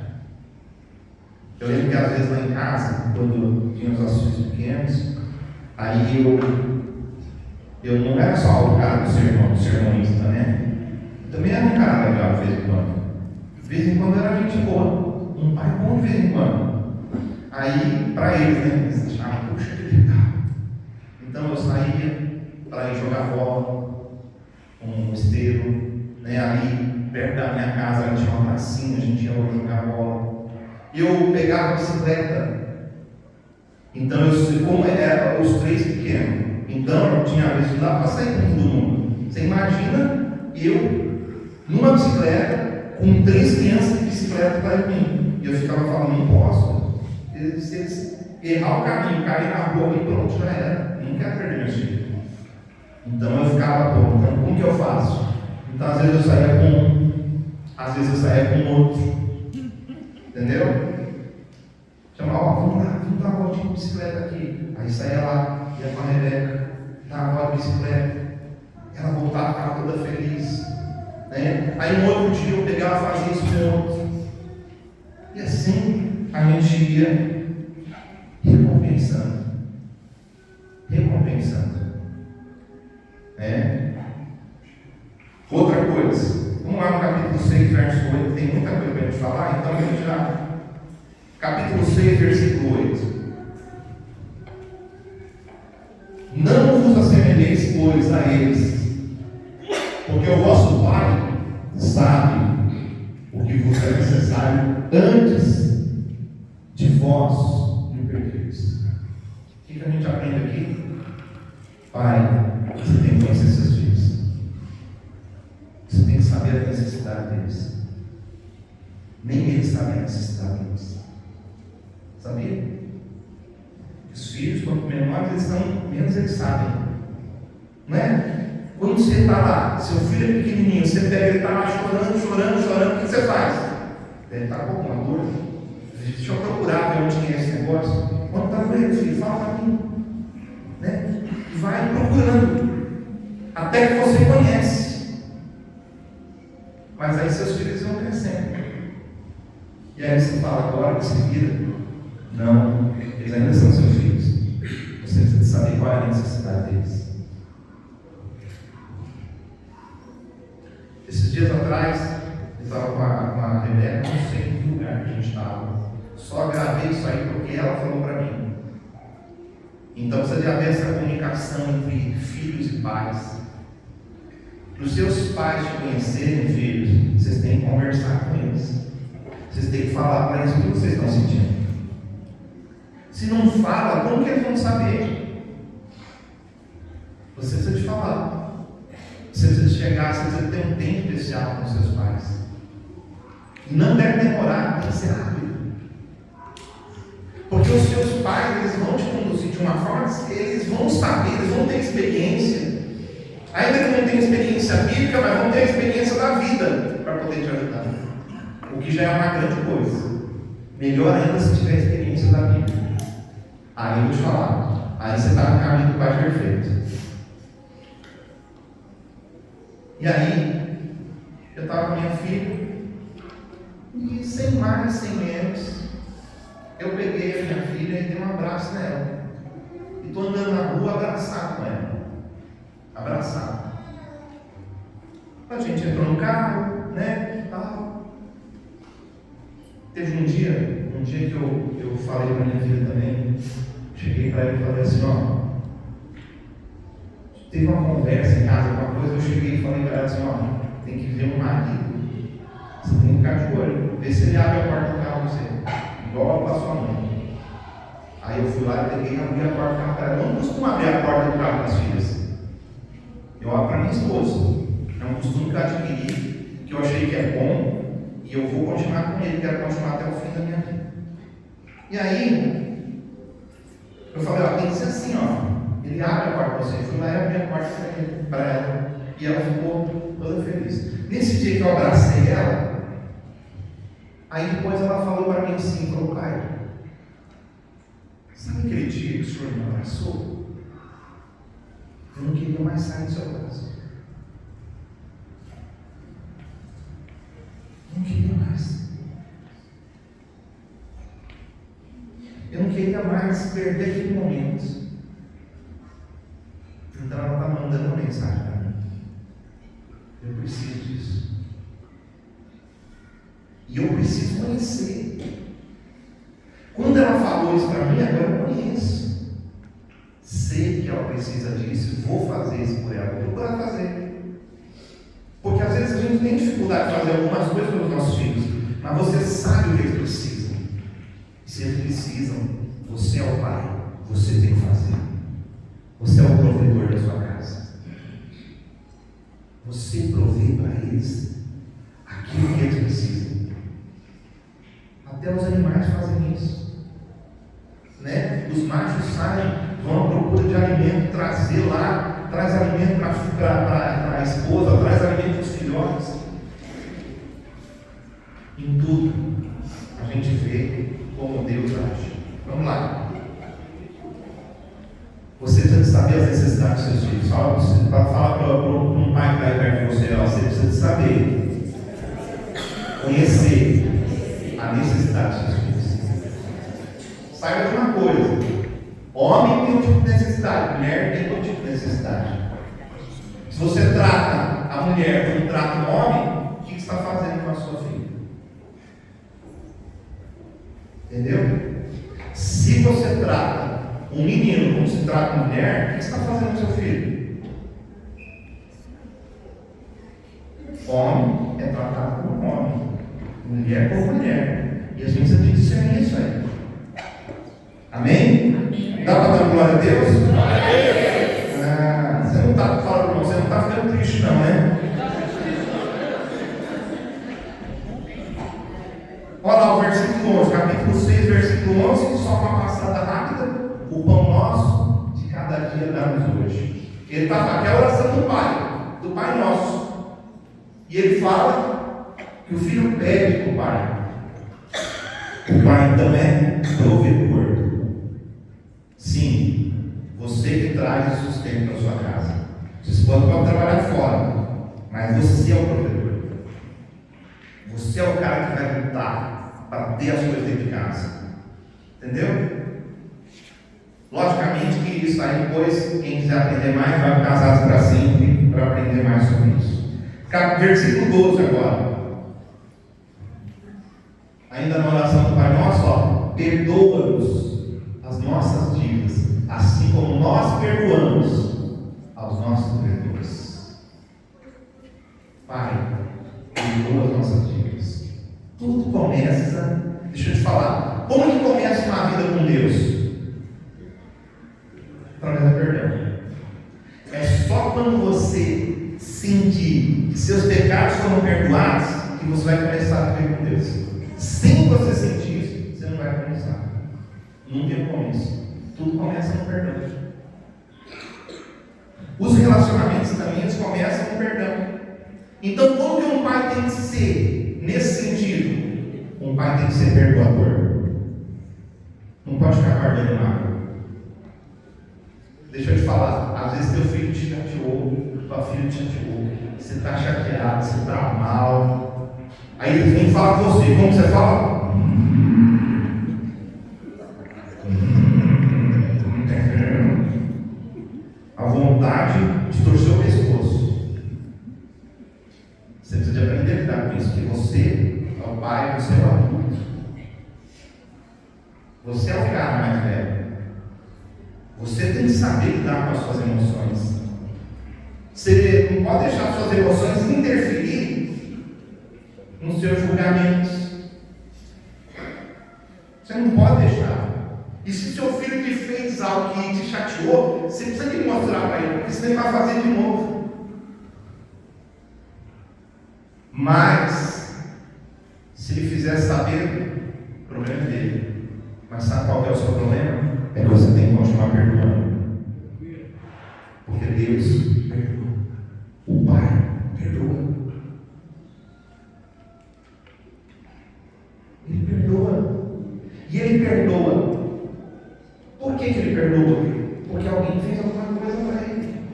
Eu lembro que às vezes lá em casa, quando tinha os nossos filhos pequenos, aí eu não era só o cara do sermonista, né? Eu também era um cara legal de vez em quando. De vez em quando era gente boa. Um pai bom de vez em quando. Aí, para eles, né? Eles achavam, puxa, que legal. Então eu saía para ir jogar bola com um esteiro, né? Ali perto da minha casa tinha uma pracinha, a gente ia jogar bola. E eu pegava a bicicleta. Então, como eram os 3 pequenos, então tinha a vez de lá para sair com todo mundo. Você imagina eu numa bicicleta com 3 crianças de bicicleta para mim. E eu ficava falando, não posso. Se eles errar o caminho, cair na rua e pronto, já era. Não quero perder meus filhos. Então eu ficava, então como que eu faço? Então às vezes eu saía com um, às vezes eu saía com outro. Entendeu? Chamava, vamos dar uma voltinha de bicicleta aqui. Aí saía lá, ia com a Rebeca, dava uma volta de bicicleta. Ela voltava, ficava toda feliz. Né? Aí um outro dia eu pegava e fazia isso com outro. E assim a gente ia recompensando. Outra coisa, vamos lá no capítulo 6, verso 8, tem muita coisa para a gente falar, então a gente já. Capítulo 6, versículo 8. Não vos assemelheis, pois, a eles, porque o vosso Pai sabe o que vos é necessário antes de vós me perdeis. O que a gente aprende aqui? Pai, você tem que conhecer seus filhos. Você tem que saber a necessidade necessidade deles. Nem eles sabem a necessidade deles. Sabia? Os filhos, quanto menores eles estão, menos eles sabem. Não é? Quando você está lá, seu filho é pequenininho, você pega ele, está lá chorando, o que você faz? Ele está com alguma dor. Deixa eu procurar ver onde é esse negócio. Quando está com ele, filho, fala para mim. Né? E vai procurando. Até que você conhece. Mas aí seus filhos vão crescendo. E aí você fala, agora que se vira. Não, eles ainda são seus filhos. Você precisa saber qual é a necessidade deles. Esses dias atrás, eu estava com a Rebeca, não sei em que lugar que a gente estava. Só gravei isso aí porque ela falou para mim. Então precisa haver essa comunicação entre filhos e pais. Para os seus pais te conhecerem, filhos, vocês têm que conversar com eles. Vocês têm que falar para eles o que vocês estão sentindo. Se não fala, como que eles vão saber? Você precisa de falar. Você precisa de chegar, você precisa ter um tempo especial com os seus pais. E não deve demorar, tem que ser rápido. Porque os seus pais, eles vão te conduzir de uma forma que eles vão saber, eles vão ter experiência. Ainda que não tenham experiência bíblica, mas vão ter a experiência da vida para poder te ajudar. O que já é uma grande coisa. Melhor ainda se tiver a experiência da Bíblia. Aí eu vou te falar. Aí você está no caminho do Pai perfeito. E aí, eu estava com a minha filha. E sem mais, sem menos, eu peguei a minha filha e dei um abraço nela. E estou andando na rua abraçado com ela. Abraçado. A gente entrou no carro, né? Tal. Teve um dia que eu falei para minha filha também. Cheguei para ela e falei assim, ó. Teve uma conversa em casa, alguma coisa, eu cheguei e falei para ela assim, ó, tem que ver um marido. Você tem que ficar de olho. Vê se ele abre a porta do carro para você. Igual para sua mãe. Aí eu fui lá e peguei e abri a porta do carro para ela. Eu não costumo abrir a porta do carro para as filhas. Eu abro para minha esposa. É um costume que eu adquiri, que eu achei que é bom, e eu vou continuar com ele, quero continuar até o fim da minha vida. E aí, eu falei, ó, tem que ser assim, ó. Ele abre a porta para você. Eu fui lá e abri a porta para ela. E ela ficou toda feliz. Nesse dia que eu abracei ela, aí depois ela falou para mim assim, falou, pai, sabe aquele dia que o senhor me abraçou? Eu não queria mais sair do seu braço. Não queria mais. Eu não queria mais perder aquele momento. Então ela está mandando uma mensagem para mim. Eu preciso disso. E eu preciso conhecer. Quando ela falou isso para mim, agora eu conheço. Sei que ela precisa disso, vou fazer isso por ela, vou procurar fazer. Porque às vezes a gente tem dificuldade de fazer algumas coisas pelos nossos filhos, mas você sabe o que eles precisam. E se eles precisam, você é o pai, você tem que fazer. Você é o provedor da sua casa. Você provê para eles aquilo que eles precisam. Até os animais fazem isso. Né? Os machos saem, vão à procura de alimento, trazer lá, traz alimento para a esposa, traz alimento para os filhotes. Em tudo, a gente vê como Deus age. Vamos lá. Você precisa saber as necessidades dos seus filhos. Fala para um pai que está aí perto de você, ó, você precisa saber, conhecer a necessidade dos seus filhos. Saiba de uma coisa: homem tem um tipo de necessidade, mulher tem outro tipo de necessidade. Se você trata a mulher como trata o homem, o que você está fazendo com a sua filha? Entendeu? Se você trata um menino como se trata uma mulher, o que você está fazendo com seu filho? Homem é tratado como homem, mulher como mulher. E a gente precisa discernir isso aí. Amém? Dá para dar glória a Deus? Você não está falando, você não está ficando triste, não, né? versículo 11, capítulo 6, versículo 11, só uma passada rápida. O pão nosso de cada dia dá-nos hoje. Ele está falando que é a oração do Pai Nosso. E ele fala que o filho pede para o Pai. O Pai então é provedor. Sim, você que traz o sustento para a sua casa. Você pode trabalhar fora, mas você é o provedor. Você é o cara que vai lutar para ter as coisas dentro de casa. Entendeu? Logicamente que isso aí depois, quem quiser aprender mais, vai para Casados para Sempre para aprender mais sobre isso. Versículo 12 agora. Ainda na oração do Pai Nosso, ó, perdoa-nos as nossas dívidas, assim como nós perdoamos aos nossos devedores. Pai, perdoa as nossas dívidas. Tudo começa, deixa eu te falar, como que começa uma vida com Deus? Através do perdão. É só quando você sentir que seus pecados foram perdoados que você vai começar a viver com Deus. Sem você sentir isso, você não vai começar. Não tem começo. Tudo começa no perdão. Os relacionamentos também eles começam no perdão. Então, como que um pai tem que ser nesse sentido? Um pai tem que ser perdoador. Não pode ficar guardando nada. Deixa eu te falar, às vezes teu filho te chateou, tua filha te chateou, você está chateado, você está mal. Aí ele vem falar com você, como você fala? A vontade de torcer o pescoço. Você precisa de aprender a lidar com isso, porque você é o pai, você é o adulto. Você é o cara mais velho. Você tem que saber lidar com as suas emoções. Você não pode deixar as suas emoções interferir nos seus julgamentos. Você não pode deixar. E se seu filho te fez algo que te chateou, você precisa de mostrar para ele, porque senão ele vai fazer de novo. Mas, se ele fizer saber, o problema é dele. Mas sabe qual é o seu problema? É que você tem que continuar perdoando. Porque Deus perdoa. O Pai perdoa. Ele perdoa. E Ele perdoa. Por que Ele perdoa? Porque alguém fez alguma coisa para Ele.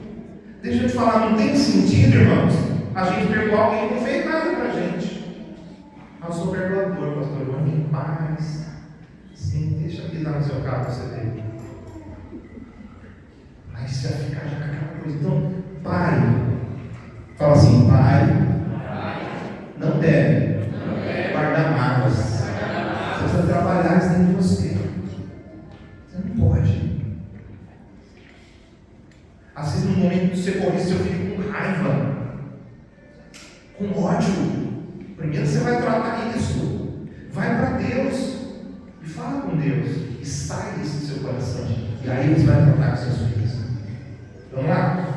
Deixa eu te falar, não tem sentido, irmãos, a gente perdoar alguém que não fez nada para a gente. Eu sou perdoador, pastor, eu amo em paz. Sim, deixa eu pisar no seu carro para você ver. Aí você vai ficar já com aquela coisa. Então, Pai, fala assim, Pai, não deve guardar mágoas. Você precisa trabalhar isso dentro de você. Você não pode. Às vezes, no momento que você corre, seu filho com raiva, com ódio, primeiro você vai tratar isso. Vai para Deus. E fala com Deus. E sai disso do seu coração. E aí você vai tratar com seus filhos. Vamos lá?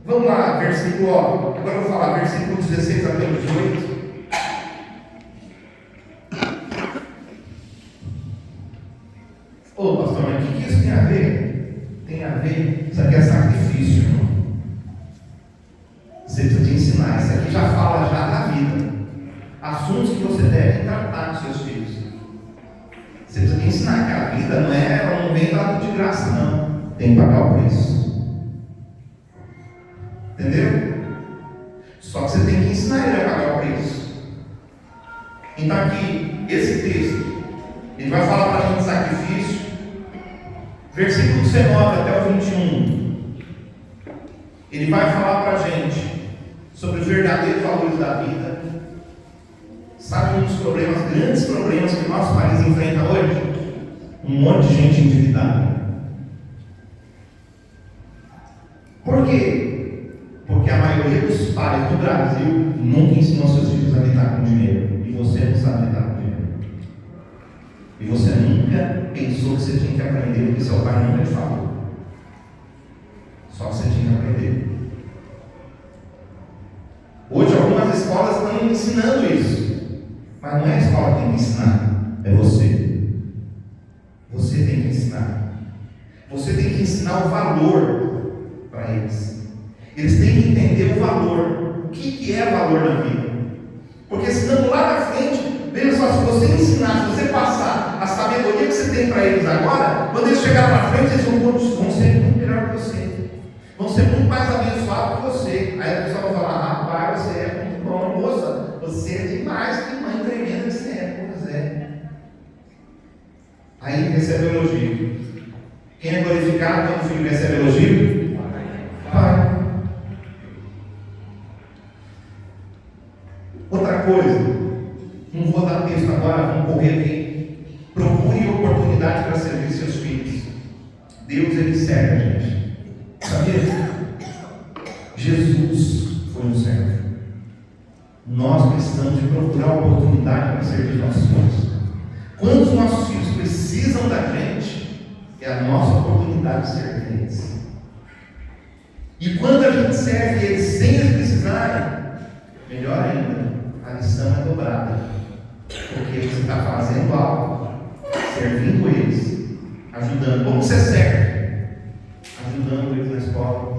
Vamos lá, versículo, agora eu vou falar, versículo 16 até o 18. Ô pastor, mas o que isso tem a ver? Tem a ver, isso aqui é sacrifício, irmão. Você precisa te ensinar, isso aqui já fala já da vida. Assuntos que você deve tratar com seus filhos. Você precisa te ensinar que a vida ela não vem dada de graça, não. Tem que pagar o preço. Entendeu? Só que você tem que ensinar ele a pagar o preço. Então aqui, esse texto, ele vai falar para a gente de sacrifício. Versículo 19 até o 21. Ele vai falar para a gente sobre os verdadeiros valores da vida. Sabe um dos problemas, grandes problemas que o nosso país enfrenta hoje? Um monte de gente endividada. Por quê? Porque a maioria dos pais do Brasil nunca ensinou seus filhos a lidar com dinheiro. E você não sabe lidar com dinheiro. E você nunca pensou que você tinha que aprender o que seu pai nunca te falou. Só que você tinha que aprender. Hoje algumas escolas escolas estão ensinando isso. Mas não é a escola que tem que ensinar, é você. Você tem que ensinar. Você tem que ensinar o valor para eles. Eles têm que entender o valor. O que é valor na vida? Porque senão lá na frente, veja só, se você ensinar, se você passar a sabedoria que você tem para eles agora, quando eles chegarem lá na frente, eles vão ser muito melhor que você. Vão ser muito mais abençoados que você. Aí a pessoa vai falar: rapaz, você é muito bom, moça. Você é demais, que mãe tremenda que você é. Pois é. Aí recebe elogio. Quem é glorificado quando o filho recebe elogio? Pai. Outra coisa, não vou dar texto agora, vamos correr aqui. Procure oportunidade para servir seus filhos. Deus, ele serve a gente. Sabia? Jesus foi um servo. Nós precisamos de procurar oportunidade para servir nossos filhos. Quando os nossos filhos precisam da gente, é a nossa oportunidade de servir eles. E quando a gente serve eles sem eles precisarem, melhor ainda, a lição é dobrada. Porque você está fazendo algo, servindo eles, ajudando. Como você serve? Ajudando eles na escola.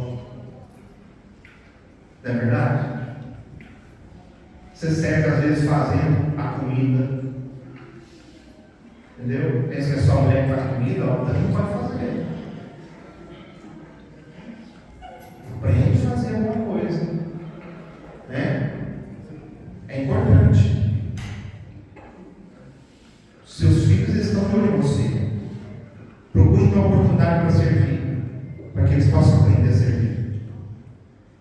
Não é verdade? Você serve às vezes fazendo a comida. Entendeu? Pensa que é só a mulher que faz comida, ó, também não pode fazer. Aprende a fazer alguma coisa. Né? É importante. Seus filhos estão de olho em você. Procure ter uma oportunidade para servir, para que eles possam aprender a servir.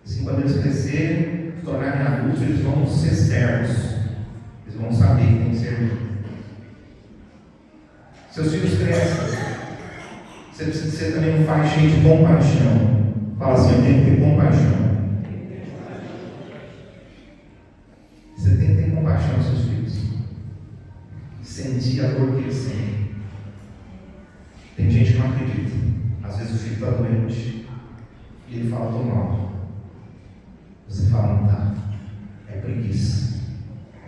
Assim, quando eles crescerem, se tornarem adultos, eles vão ser servos. Eles vão saber que tem que servir. Seus filhos crescem. Você precisa ser também um pai cheio de compaixão. Fala assim: eu tenho que ter compaixão. Você tem que ter compaixão dos seus filhos. Sentir a dor que eles sentem. Tem gente que não acredita. Às vezes o filho está doente e ele fala: estou mal. Você fala: não está. É preguiça.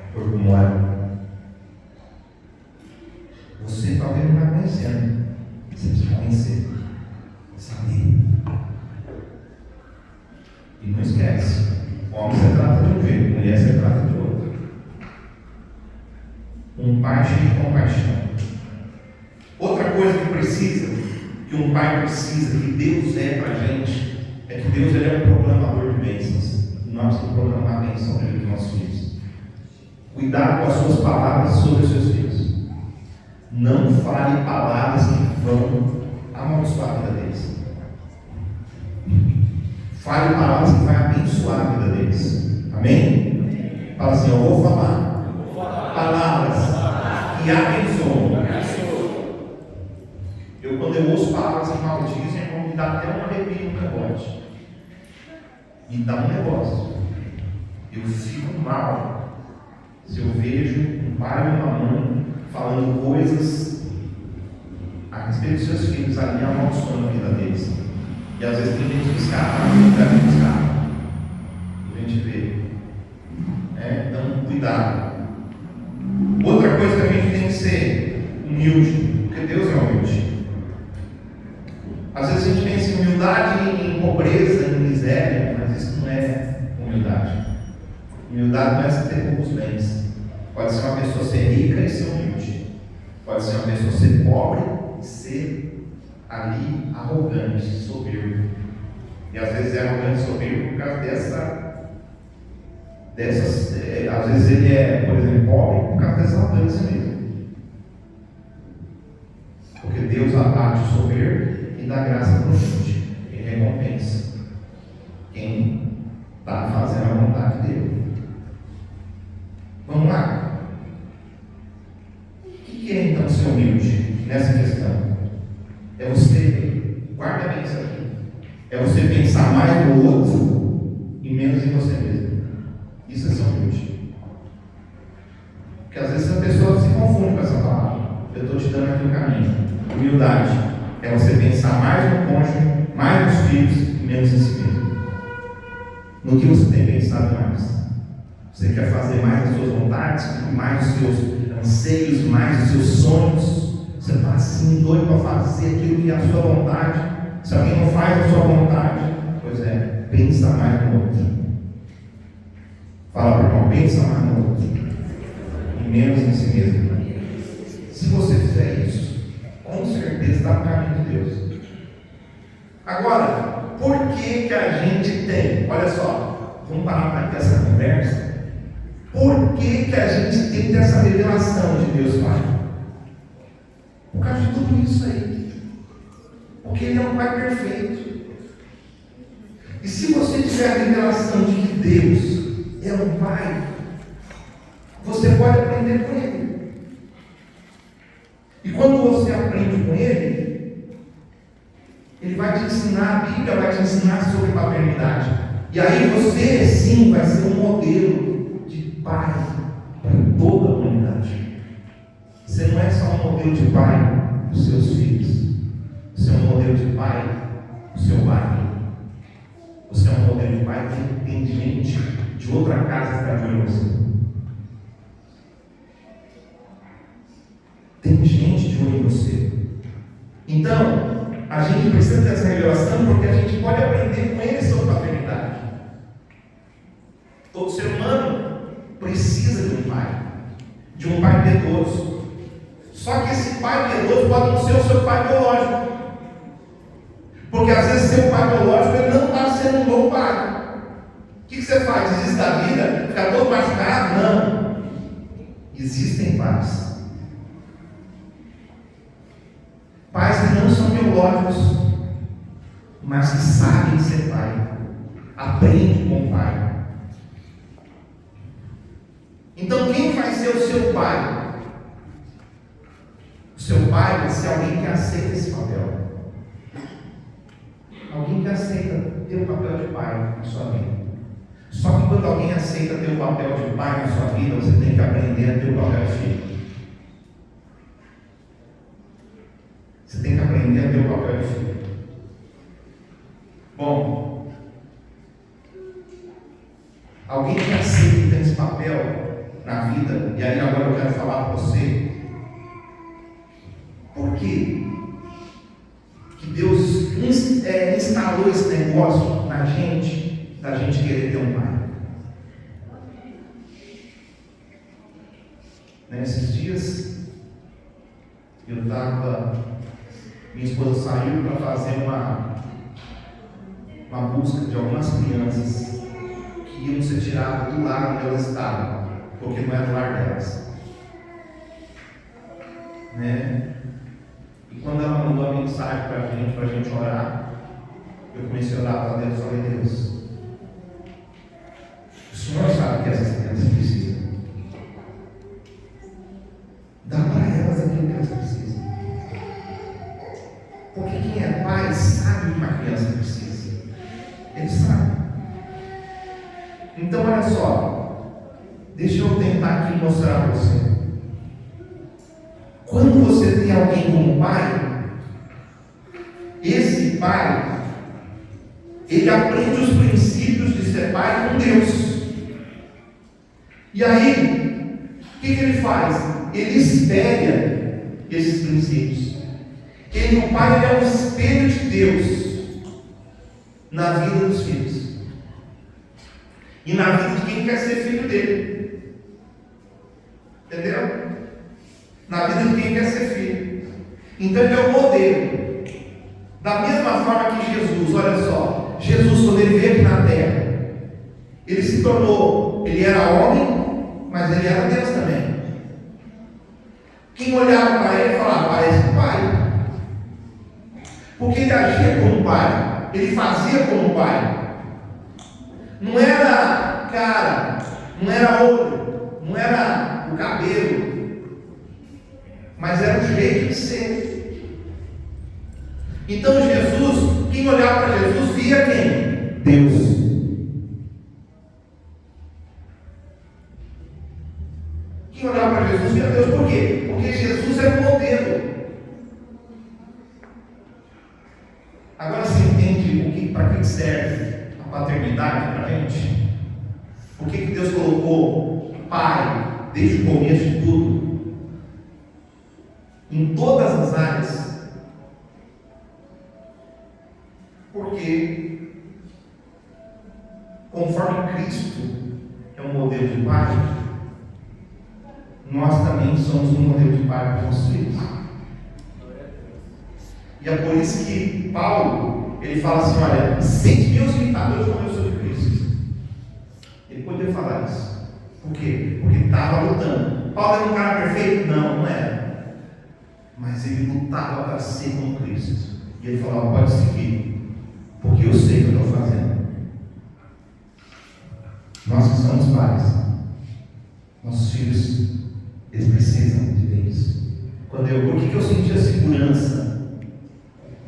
É corpo mole. Você talvez não está conhecendo. Você precisa conhecer. Saber. E não esquece. Homem você trata de um jeito, mulher você trata de outro. Um pai cheio de compaixão. Outra coisa que um pai precisa, que Deus é para a gente, é que Deus ele é um proclamador de bênçãos. E nós temos que proclamar a bênção para os nossos filhos. Cuidado com as suas palavras sobre os seus filhos. Não fale palavras que vão amaldiçoar a vida deles. Fale palavras que vão abençoar a vida deles. Amém? Fala assim: eu vou falar palavras que abençoam. Quando eu ouço palavras que maldizem, irmão, me dá até um arrepio no negócio. Me dá um negócio. Eu fico mal se eu vejo um pai ou uma mãe falando coisas a respeito dos seus filhos ali, amaldiçoando a vida deles. E às vezes tem gente que escapa, a gente vê. Então, cuidado. Outra coisa que a gente tem que ser humilde, porque Deus é humilde. Às vezes a gente pensa em humildade, em pobreza, em miséria, mas isso não é humildade. Humildade não é você ter poucos bens. Pode ser uma pessoa ser rica e ser humilde. Pode ser uma pessoa ser pobre e ser ali arrogante, soberbo. E às vezes é arrogante e soberbo por causa dessas. Às vezes ele é, por exemplo, pobre por causa dessa arrogância mesmo. Porque Deus abate o soberbo e dá graça para o humilde. Ele recompensa quem está fazendo a vontade dele. Vamos lá. O que é então ser humilde nessa questão? É você, guarda bem isso aqui, é você pensar mais no outro e menos em você mesmo. Isso é ser humilde. Porque às vezes a pessoa se confunde com essa palavra. Eu estou te dando aqui o caminho. Humildade é você pensar mais no cônjuge, mais nos filhos e menos em si mesmo. No que você tem pensado mais? Você quer fazer mais as suas vontades, mais os seus anseios, mais os seus sonhos. Você está assim doido para fazer aquilo que é a sua vontade. Se alguém não faz a sua vontade, pois é, pensa mais no outro. Fala para o irmão, pensa mais no outro e menos em si mesmo. Se você fizer isso, com certeza está no caminho de Deus. Agora, por que a gente tem? Olha só, vamos parar para ter essa conversa. Por que a gente tem que ter essa revelação de Deus Pai? Por causa de tudo isso aí. Porque Ele é um Pai perfeito. E se você tiver a revelação de que Deus é um Pai, você pode aprender com Ele. E quando você aprende com Ele, Ele vai te ensinar, a Bíblia vai te ensinar sobre paternidade. E aí você sim vai ser um modelo de pai para toda a humanidade. Você não é só um modelo de pai para os seus filhos. Você é um modelo de pai para o seu bairro. Você é um modelo de pai que tem gente de outra casa que está de olho em você. Tem gente de olho em você. Então, a gente precisa ter essa revelação porque a gente pode aprender com ele sobre paternidade. Todo ser humano precisa de um pai piedoso. Só que esse pai piedoso pode não ser o seu pai biológico. Porque às vezes seu pai biológico ele não está sendo um bom pai. O que você faz? Desiste da vida? Ficar todo machucado? Não. Existem pais. Pais que não são biológicos, mas que sabem ser pai. Aprende com o pai. Então quem vai ser o seu pai? O seu pai vai ser alguém que aceita esse papel. Alguém que aceita ter o papel de pai na sua vida. Só que quando alguém aceita ter o papel de pai na sua vida, você tem que aprender a ter o papel de filho. Você tem que aprender a ter o papel de filho. Bom, alguém que aceita e tem esse papel na vida, e aí agora eu quero falar para você, por que Deus instalou esse negócio na gente, da gente querer ter um pai. Nesses dias, minha esposa saiu para fazer uma busca de algumas crianças que iam ser tiradas do lar onde elas estavam, porque não era o lar delas. E quando ela mandou a mensagem para a gente orar, eu comecei a orar para Deus e falei: Deus, o Senhor sabe que essas crianças precisam. Dá para elas aquilo que elas precisam. Porque quem é pai sabe o que uma criança precisa. Ele sabe. Então olha só, deixa eu tentar aqui mostrar para você. Quando você tem alguém como pai, esse pai, ele aprende os princípios de ser pai com Deus. E aí, o que ele faz? Ele espelha esses princípios. O pai ele é um espelho de Deus na vida dos filhos e na vida de quem quer ser filho dele. Entendeu? Na vida de quem quer ser filho. Então ele é o modelo. Da mesma forma que Jesus, olha só, Jesus quando ele veio aqui na terra, ele se tornou, ele era homem, mas ele era Deus também. Quem olhava para ele falava: parece um pai. Porque ele agia como pai, ele fazia como pai. Não era cara, não era olho, não era o cabelo, mas era o jeito de ser. Então Jesus, quem olhava para Jesus via quem? Deus. Quem olhava para Jesus via Deus. Por quê? Porque Jesus era o modelo. Agora você entende para que serve a paternidade para a gente? Por que Deus colocou Pai desde o começo de tudo? Em todas as áreas. Porque, conforme Cristo é um modelo de Pai, nós também somos um modelo de Pai para os nossos filhos. E é por isso que Paulo, ele fala assim, olha, 100 mil imitadores como eu sou de Cristo. Ele podia falar isso. Por quê? Porque estava lutando. Paulo era um cara perfeito? Não, não era. Mas ele lutava para ser como Cristo. E ele falava, pode seguir, porque eu sei o que eu estou fazendo. Nós que somos pais, nossos filhos, eles precisam de ver isso. Por que eu sentia segurança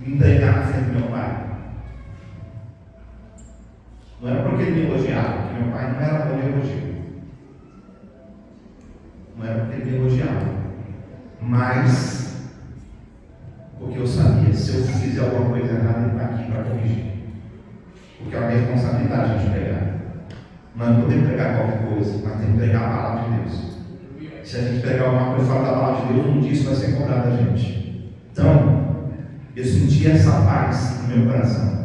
de me entregar na frente do meu pai? Não era porque ele me elogiava, porque meu pai não era bom de elogio. Não era porque ele me elogiava, mas porque eu sabia, se eu fizer alguma coisa errada, ele está aqui para corrigir. Porque é uma responsabilidade a gente pegar. Não é poder pregar qualquer coisa, mas tem que pregar a palavra de Deus. Se a gente pregar alguma coisa fora da palavra de Deus, um dia isso vai ser cobrado da gente. Então, eu senti essa paz no meu coração.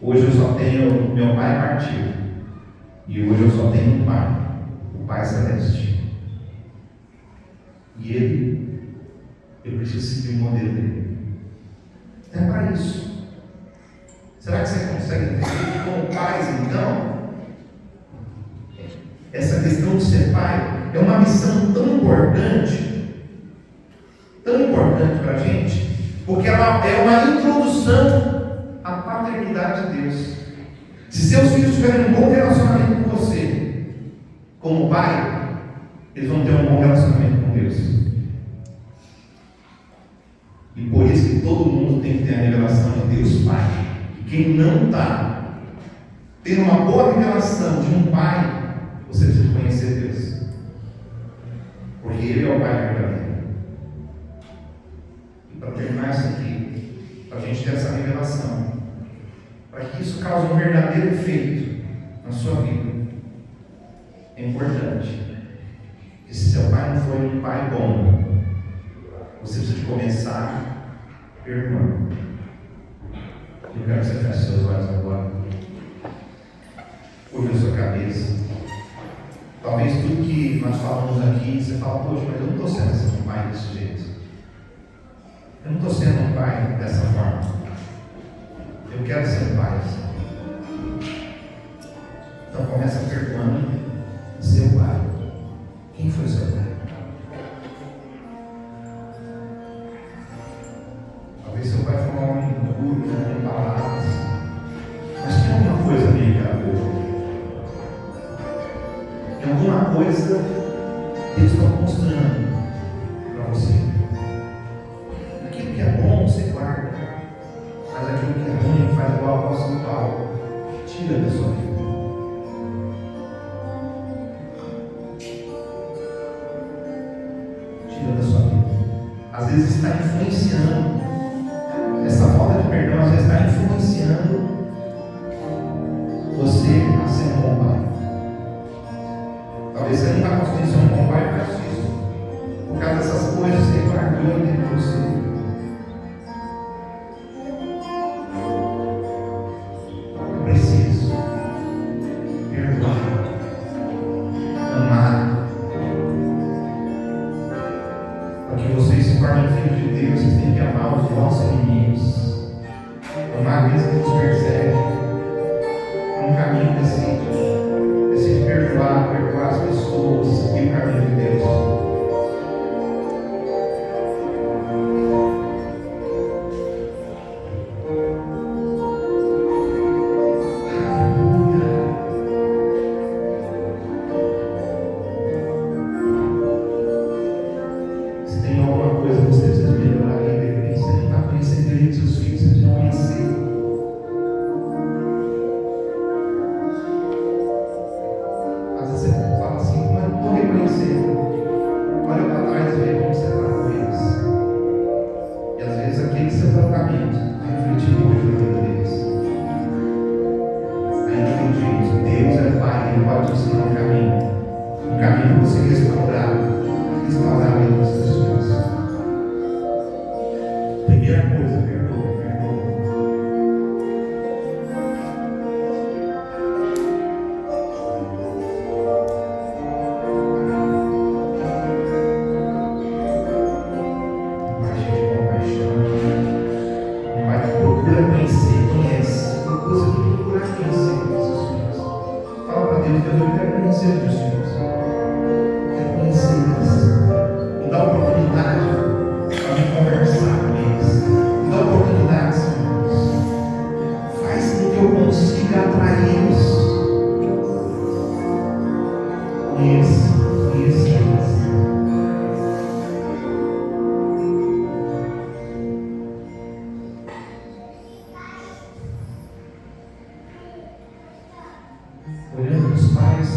Hoje eu só tenho, meu pai partiu, e hoje eu só tenho um pai, o Pai Celeste. E ele, eu preciso seguir o modelo dele. É para isso. Será que você consegue entender como pais, então? Essa questão de ser pai é uma missão tão importante para a gente, porque ela é uma introdução à paternidade de Deus. Se seus filhos tiverem um bom relacionamento com você, como pai, eles vão ter um bom relacionamento com Deus. E por isso que todo mundo tem que ter a revelação de Deus Pai. E quem não está tendo uma boa revelação de um pai, você precisa conhecer Deus, porque Ele é o Pai verdadeiro. E para terminar isso aqui, para a gente ter essa revelação, para que isso cause um verdadeiro efeito na sua vida, é importante que, se seu pai não for um pai bom, você precisa começar perdoando. Eu quero que você feche seus olhos agora, curva a sua cabeça. Talvez tudo que nós falamos aqui, você fala, poxa, mas eu não estou sendo um pai desse jeito. Eu não estou sendo um pai dessa forma. Eu quero ser um pai assim. Então começa perdoando seu pai. Quem foi seu pai? Talvez seu pai foi um homem duro, com palavras. Mas tem alguma coisa ali que era boa. Tem alguma coisa que Deus está mostrando para você. Aquilo que é bom, você guarda. Mas aquilo que é ruim, faz igual ao apóstolo Paulo. Tira da sua vida. Tira da sua vida. Às vezes está influenciando. Essa falta de perdão, às vezes está influenciando você a ser um bom pai. Talvez você não está conseguindo ser um bom pai por causa disso. Por causa dessas coisas que você guardou dentro de você. Eu preciso perdoar, amar. Para que vocês se tornem filhos de Deus, vocês têm que amar vez, Deus, eu quero conhecer os meus filhos. Quero conhecer eles. Me dá oportunidade para me conversar com eles. Me dá oportunidade, Senhor. Faz com que eu consiga atraí-los. Conheça. Olhando os pais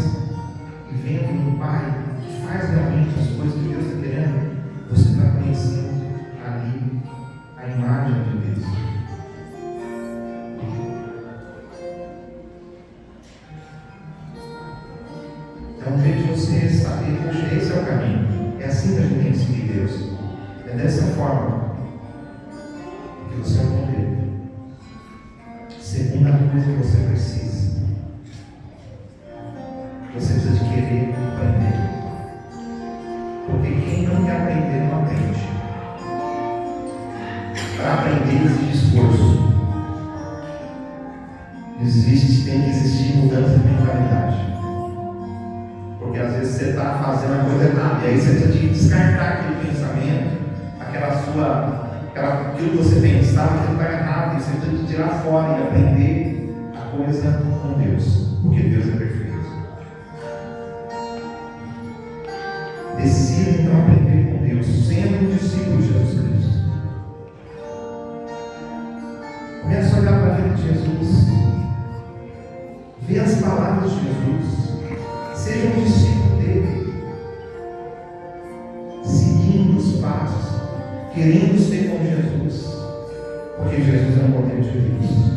e vendo um pai que faz realmente as coisas que Deus está querendo, você está conhecendo ali a imagem de Deus. Então, veja você saber, poxa, esse é o caminho. É assim que a gente tem que seguir Deus. É dessa forma que você vai poder. Segunda coisa que você precisa. Você precisa de querer aprender. Porque quem não quer aprender, não aprende. Para aprender exige esforço. Tem que existir mudança de mentalidade. Porque às vezes você está fazendo a coisa errada. E aí você precisa de descartar aquele pensamento, aquilo que você pensava que está errado. E você precisa de tirar fora e aprender a coisa com Deus. Porque Deus é perfeito. Decida então aprender com Deus, sendo um discípulo de Jesus Cristo. Comece a olhar para a vida de Jesus. Vê as palavras de Jesus. Seja um discípulo dele. Seguindo os passos. Querendo ser como Jesus. Porque Jesus é o poder de Deus.